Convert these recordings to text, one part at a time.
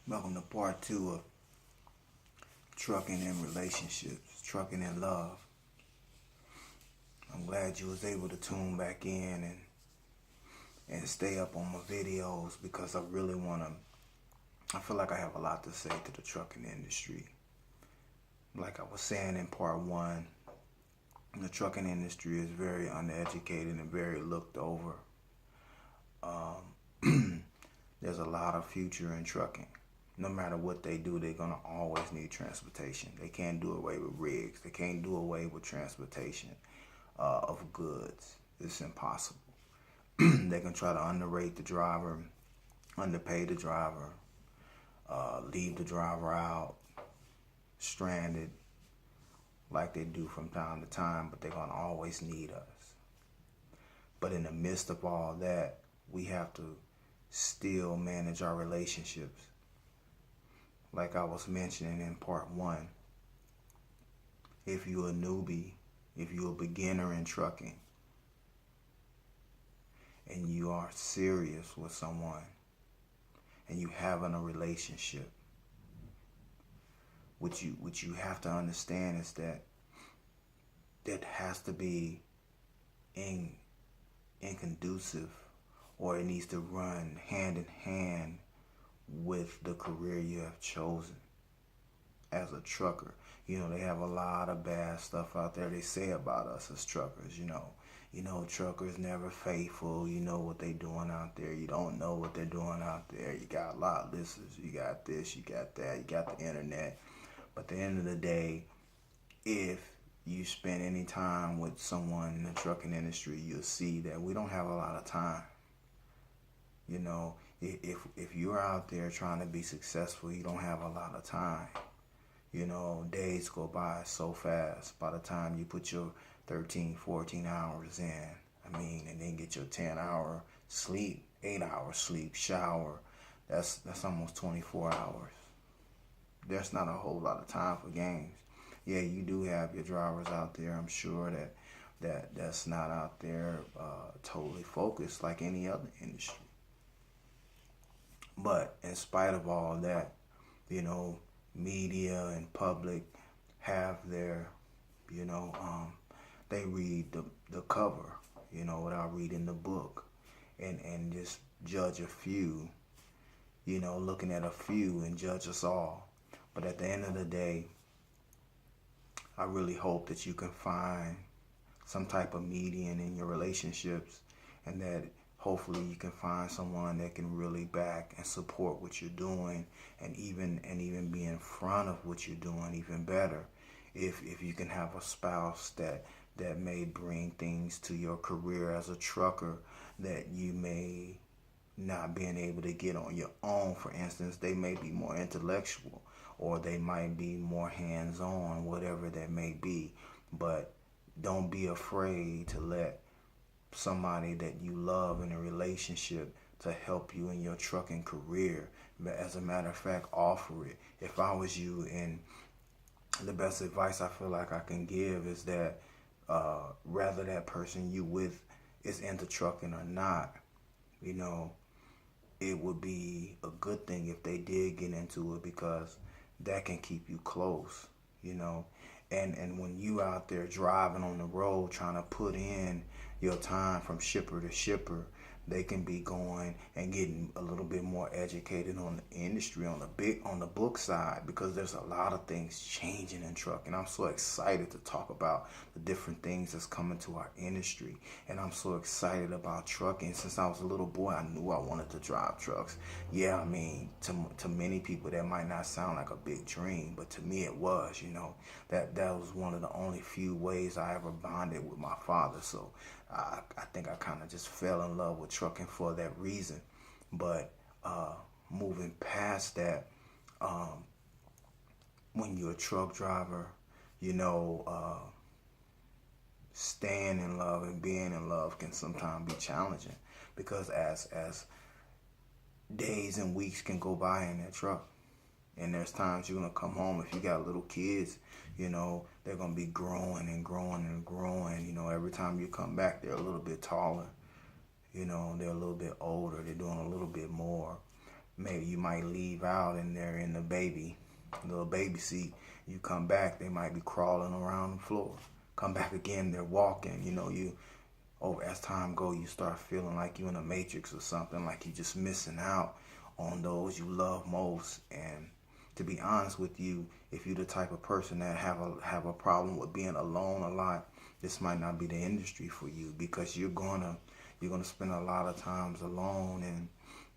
Welcome to part two of trucking and relationships, trucking and love. I'm glad you was able to tune back in and stay up on my videos because I feel like I have a lot to say to the trucking industry. Like I was saying in part one, the trucking industry is very uneducated and very looked over. There's a lot of future in trucking. No matter what they do, they're gonna always need transportation. They can't do away with rigs. They can't do away with transportation of goods. It's impossible. They can try to underrate the driver, underpay the driver, leave the driver out, stranded, like they do from time to time, but they're gonna always need us. But in the midst of all that, we have to still manage our relationships. Like I was mentioning in part one, if you're a newbie, if you're a beginner in trucking, and you are serious with someone, and you having a relationship, what you have to understand is that has to be in conducive, or it needs to run hand in hand with the career you have chosen as a trucker. They have a lot of bad stuff out there they say about us as truckers. Truckers never faithful. You know what they doing out there. You don't know what they're doing out there. You got a lot of listeners. You got this, you got that, you got the internet. But at the end of the day, if you spend any time with someone in the trucking industry, you'll see that we don't have a lot of time. If you're out there trying to be successful, you don't have a lot of time. Days go by so fast. By the time you put your 13, 14 hours in, and then get your 10-hour sleep, 8-hour sleep, shower, that's almost 24 hours. There's not a whole lot of time for games. Yeah, you do have your drivers out there. I'm sure that's not out there totally focused like any other industry. But in spite of all that, media and public have their, they read the cover, without reading the book, and just judge a few, looking at a few and judge us all. But at the end of the day, I really hope that you can find some type of median in your relationships, and that hopefully you can find someone that can really back and support what you're doing, and even be in front of what you're doing even better. If you can have a spouse that may bring things to your career as a trucker that you may not being able to get on your own. For instance, they may be more intellectual, or they might be more hands-on, whatever that may be. But don't be afraid to let somebody that you love in a relationship to help you in your trucking career. As a matter of fact, offer it. If I was you, and the best advice I feel like I can give is that rather that person you with is into trucking or not, it would be a good thing if they did get into it, because that can keep you close, and when you out there driving on the road trying to put in your time from shipper to shipper, they can be going and getting a little bit more educated on the industry, on the book side, because there's a lot of things changing in trucking. I'm so excited to talk about the different things that's coming to our industry, and I'm so excited about trucking. Since I was a little boy, I knew I wanted to drive trucks. Yeah, to many people that might not sound like a big dream, but to me it was. That was one of the only few ways I ever bonded with my father. So I think I kind of just fell in love with trucking for that reason. But moving past that, when you're a truck driver, staying in love and being in love can sometimes be challenging, because as days and weeks can go by in that truck, and there's times you're gonna come home, if you got little kids, they're gonna be growing and growing and growing. Every time you come back, they're a little bit taller. They're a little bit older. They're doing a little bit more. Maybe you might leave out and they're in the little baby seat. You come back, they might be crawling around the floor. Come back again, they're walking. As time go, you start feeling like you're in a matrix or something, like you're just missing out on those you love most. And to be honest with you, if you're the type of person that have a problem with being alone a lot, this might not be the industry for you, because you're gonna spend a lot of times alone. And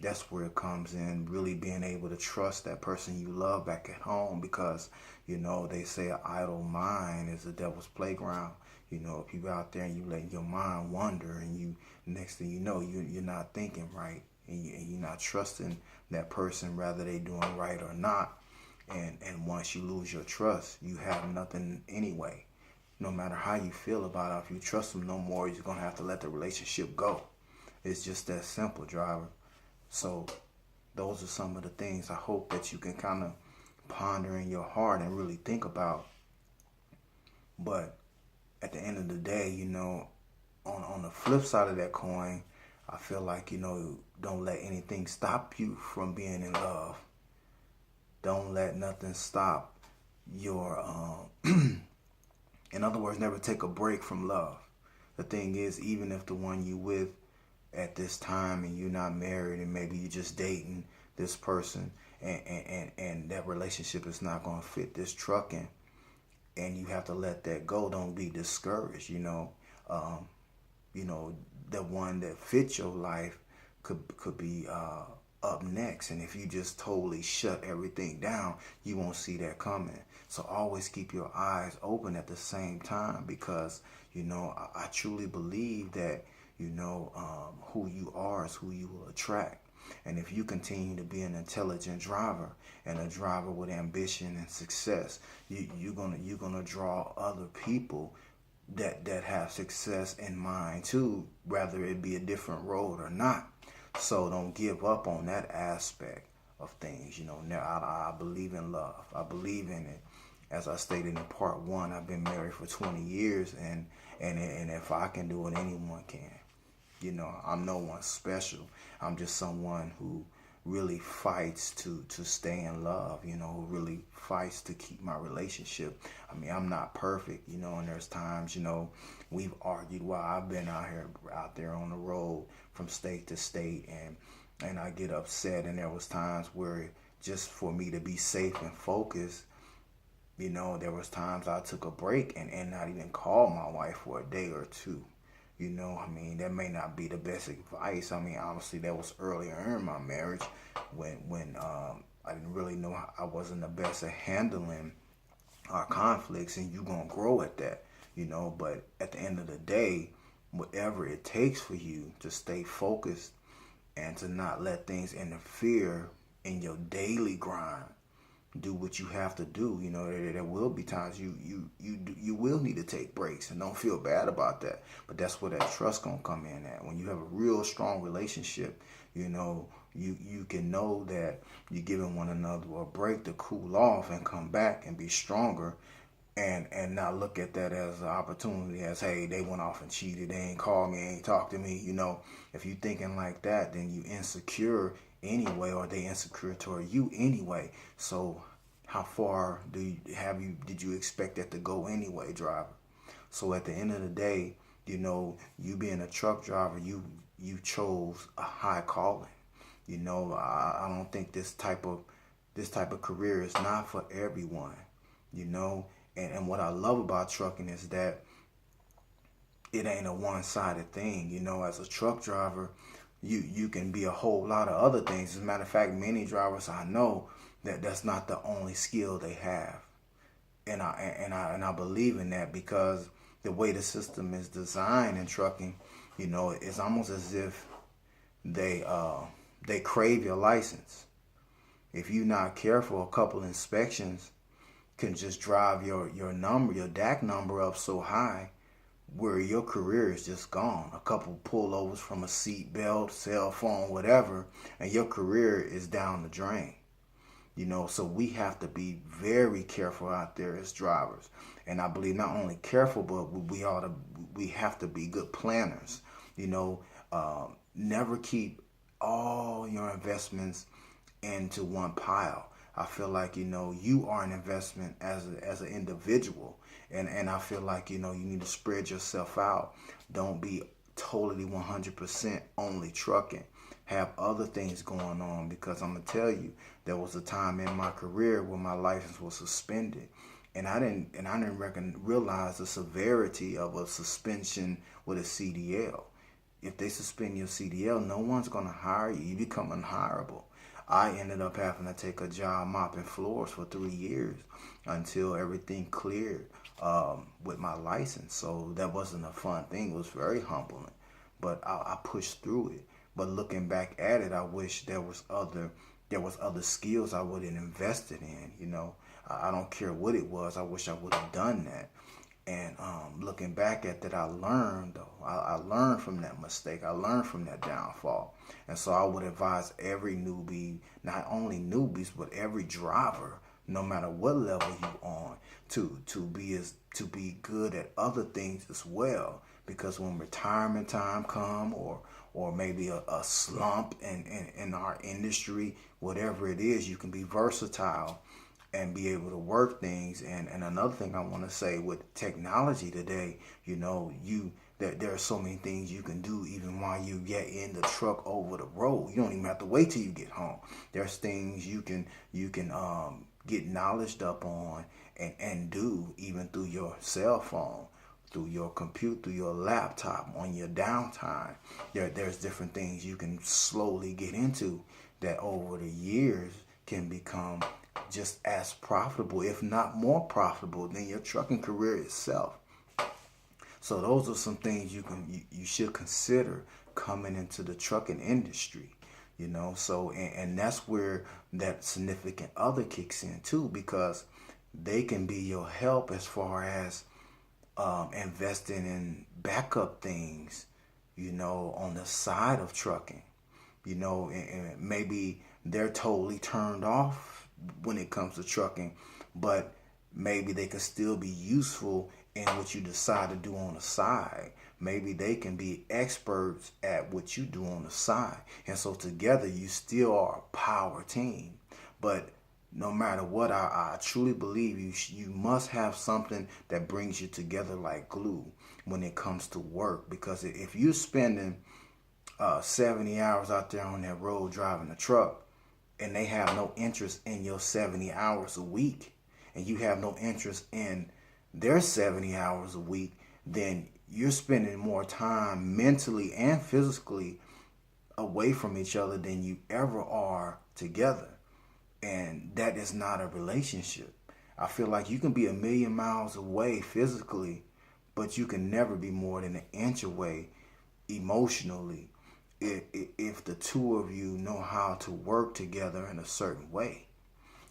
that's where it comes in, really being able to trust that person you love back at home, because they say an idle mind is the devil's playground. If you're out there and you let your mind wander, and next thing you know, you're not thinking right, and you're not trusting that person, whether they doing right or not. And once you lose your trust, you have nothing anyway. No matter how you feel about it, if you trust them no more, you're going to have to let the relationship go. It's just that simple, driver. So those are some of the things I hope that you can kind of ponder in your heart and really think about. But at the end of the day, on the flip side of that coin, I feel like, don't let anything stop you from being in love. Don't let nothing stop your, in other words, never take a break from love. The thing is, even if the one you with at this time and you're not married, and maybe you're just dating this person, and that relationship is not going to fit this trucking, and you have to let that go, don't be discouraged. The one that fits your life could be up next, and if you just totally shut everything down, you won't see that coming. So always keep your eyes open at the same time, because I truly believe that who you are is who you will attract. And if you continue to be an intelligent driver and a driver with ambition and success, you're gonna draw other people that have success in mind too, whether it be a different road or not. So don't give up on that aspect of things. Now I believe in love. I believe in it. As I stated in part 1, I've been married for 20 years, and if I can do it, anyone can. I'm no one special. I'm just someone who really fights to stay in love, who really fights to keep my relationship. I mean, I'm not perfect, and there's times, we've argued while I've been out there on the road from state to state, and I get upset, and there was times where, just for me to be safe and focused, there was times I took a break and not even call my wife for a day or two. That may not be the best advice. Honestly, that was earlier in my marriage when I didn't really know I wasn't the best at handling our conflicts, and you're going to grow at that, But at the end of the day, whatever it takes for you to stay focused and to not let things interfere in your daily grind, do what you have to do. There will be times you will need to take breaks, and don't feel bad about that. But that's where that trust gonna come in at. When you have a real strong relationship, you can know that you're giving one another a break to cool off and come back and be stronger, and not look at that as an opportunity, as, hey, they went off and cheated, they ain't called me, ain't talked to me. If you thinking like that, then you insecure anyway, or they insecure toward you anyway. So how far did you expect that to go anyway, driver? So at the end of the day, you being a truck driver, you chose a high calling. I don't think this type of career is not for everyone. And what I love about trucking is that it ain't a one-sided thing. As a truck driver, you can be a whole lot of other things. As a matter of fact, many drivers I know that's not the only skill they have, and I believe in that, because the way the system is designed in trucking, it's almost as if they crave your license. If you're not careful, a couple inspections can just drive your DAC number up so high where your career is just gone. A couple pullovers from a seat belt, cell phone, whatever, and your career is down the drain. So we have to be very careful out there as drivers. And I believe not only careful, but we have to be good planners. Never keep all your investments into one pile. I feel like, you are an investment as an individual. And I feel like, you need to spread yourself out. Don't be totally 100% only trucking. Have other things going on, because I'm going to tell you, there was a time in my career where my license was suspended. And I didn't realize the severity of a suspension with a CDL. If they suspend your CDL, no one's going to hire you. You become unhireable. I ended up having to take a job mopping floors for 3 years until everything cleared with my license. So that wasn't a fun thing. It was very humbling, but I pushed through it. But looking back at it, I wish there was other skills I would have invested in. I don't care what it was. I wish I would have done that. And looking back at that, I learned, though. I learned from that mistake. I learned from that downfall. And so I would advise every newbie, not only newbies, but every driver, no matter what level you're on, to be good at other things as well. Because when retirement time come, or maybe a slump in our industry, whatever it is, you can be versatile and be able to work things. And another thing I want to say, with technology today, there are so many things you can do even while you get in the truck over the road. You don't even have to wait till you get home. There's things you can get knowledge up on and do even through your cell phone, through your computer, through your laptop, on your downtime. There's different things you can slowly get into that over the years can become just as profitable, if not more profitable, than your trucking career itself. So those are some things you should consider coming into the trucking industry. So and that's where that significant other kicks in too, because they can be your help as far as investing in backup things, on the side of trucking, and maybe they're totally turned off when it comes to trucking, but maybe they could still be useful in what you decide to do on the side. Maybe they can be experts at what you do on the side. And so together you still are a power team. But no matter what, I truly believe you must have something that brings you together like glue when it comes to work. Because if you're spending 70 hours out there on that road driving a truck, and they have no interest in your 70 hours a week, and you have no interest in their 70 hours a week, then you're spending more time mentally and physically away from each other than you ever are together. And that is not a relationship. I feel like you can be 1,000,000 miles away physically, but you can never be more than an inch away emotionally if the two of you know how to work together in a certain way.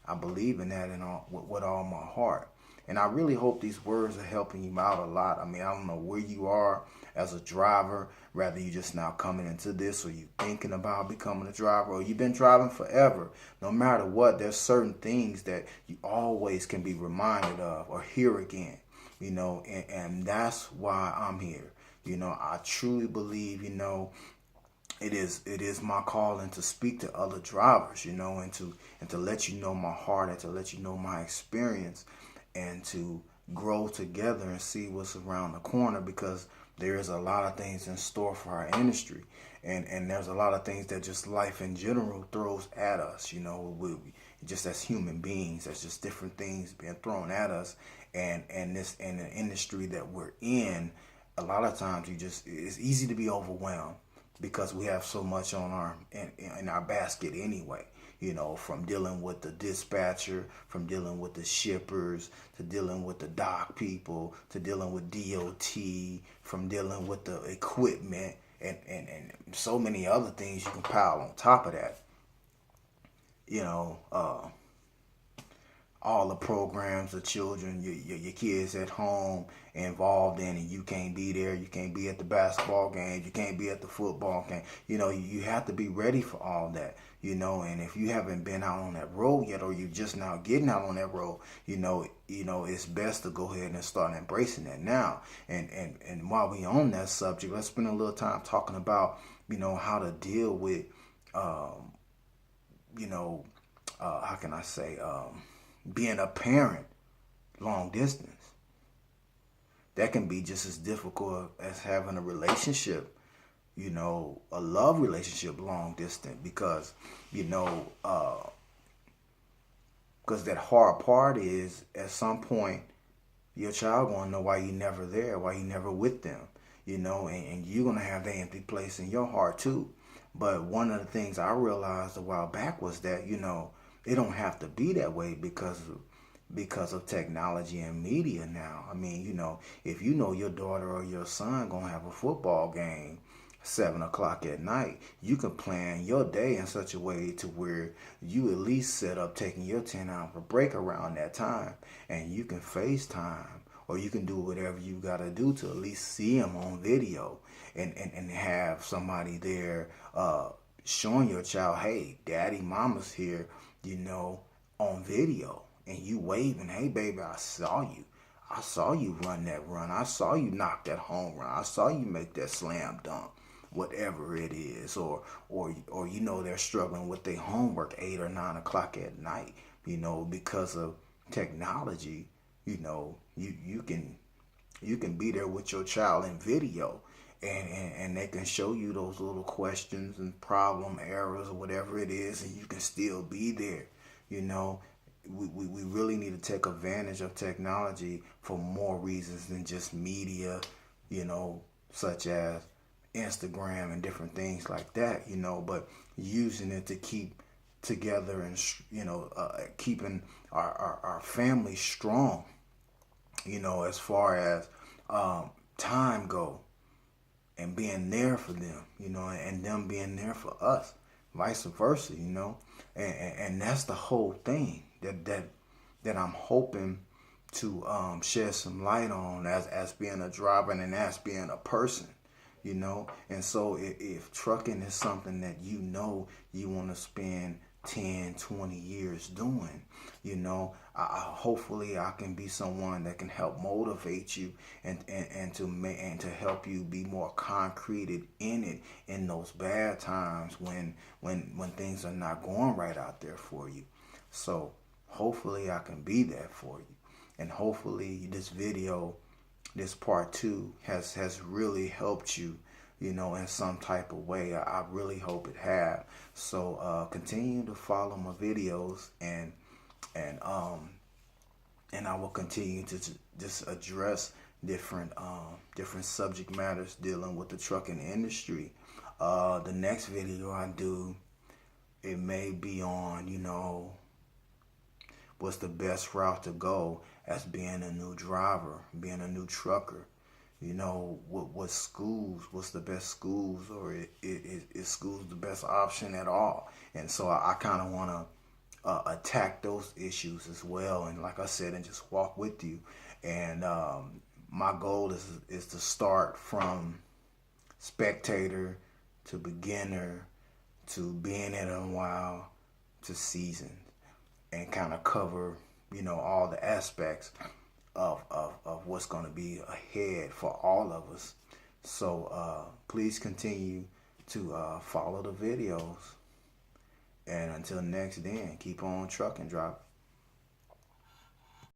I believe in that with all my heart. And I really hope these words are helping you out a lot. I mean, I don't know where you are as a driver, whether you just now coming into this, or you thinking about becoming a driver, or you've been driving forever. No matter what, there's certain things that you always can be reminded of or hear again, and that's why I'm here. I truly believe, it is my calling to speak to other drivers, and to let you know my heart, and to let you know my experience, and to grow together and see what's around the corner, because there is a lot of things in store for our industry, and there's a lot of things that just life in general throws at us. We just as human beings, there's just different things being thrown at us, and this in the industry that we're in, a lot of times it's easy to be overwhelmed, because we have so much on in our basket anyway. From dealing with the dispatcher, from dealing with the shippers, to dealing with the dock people, to dealing with DOT, from dealing with the equipment, and so many other things you can pile on top of that. All the programs the children, your kids at home involved in, and you can't be there. You can't be at the basketball games. You can't be at the football game. You have to be ready for all that. And if you haven't been out on that road yet, or you're just now getting out on that road, it's best to go ahead and start embracing that now. And while we on that subject, let's spend a little time talking about how to deal with you know, how can I say, being a parent long distance. That can be just as difficult as having a relationship, you know, a love relationship long distance, because, you know, because that hard part is at some point your child gonna know why you never there, why you never with them, you know, and you're gonna have that empty place in your heart too. But one of the things I realized a while back was that, you know, it don't have to be that way because of technology and media now. I mean, you know, if you know your daughter or your son gonna have a football game 7 o'clock at night, you can plan your day in such a way to where you at least set up taking your 10-hour break around that time, and you can FaceTime or you can do whatever you gotta do to at least see them on video, and have somebody there showing your child, hey, daddy, mama's here, you know, on video, and you waving, hey baby, I saw you. I saw you run that run. I saw you knock that home run. I saw you make that slam dunk, whatever it is. Or you know, they're struggling with their homework 8 or 9 o'clock at night, you know, because of technology. You know, you can be there with your child in video, and they can show you those little questions and problem errors or whatever it is, and you can still be there, you know. We really need to take advantage of technology for more reasons than just media, you know, such as Instagram and different things like that, you know, but using it to keep together and, you know, keeping our family strong, you know, as far as time go, and being there for them, you know, and them being there for us, vice versa, you know, and that's the whole thing that I'm hoping to shed some light on as being a driver and as being a person, you know. And so if trucking is something that you know you want to spend 10, 20 years doing, you know, hopefully I can be someone that can help motivate you and to help you be more concreted in it in those bad times when things are not going right out there for you. So hopefully I can be there for you, and hopefully this video, this part 2, has really helped you, you know, in some type of way. I really hope it have. So continue to follow my videos, and I will continue to just address different subject matters dealing with the trucking industry. The next video I do, it may be on, you know, what's the best route to go as being a new driver, being a new trucker. You know, what schools, what's the best schools, or is schools the best option at all? And so I kind of want to attack those issues as well, and like I said, and just walk with you. And my goal is to start from spectator to beginner to being in it a while to seasoned, and kind of cover, you know, all the aspects of what's going to be ahead for all of us. So please continue to follow the videos, and until next then, keep on trucking, driving.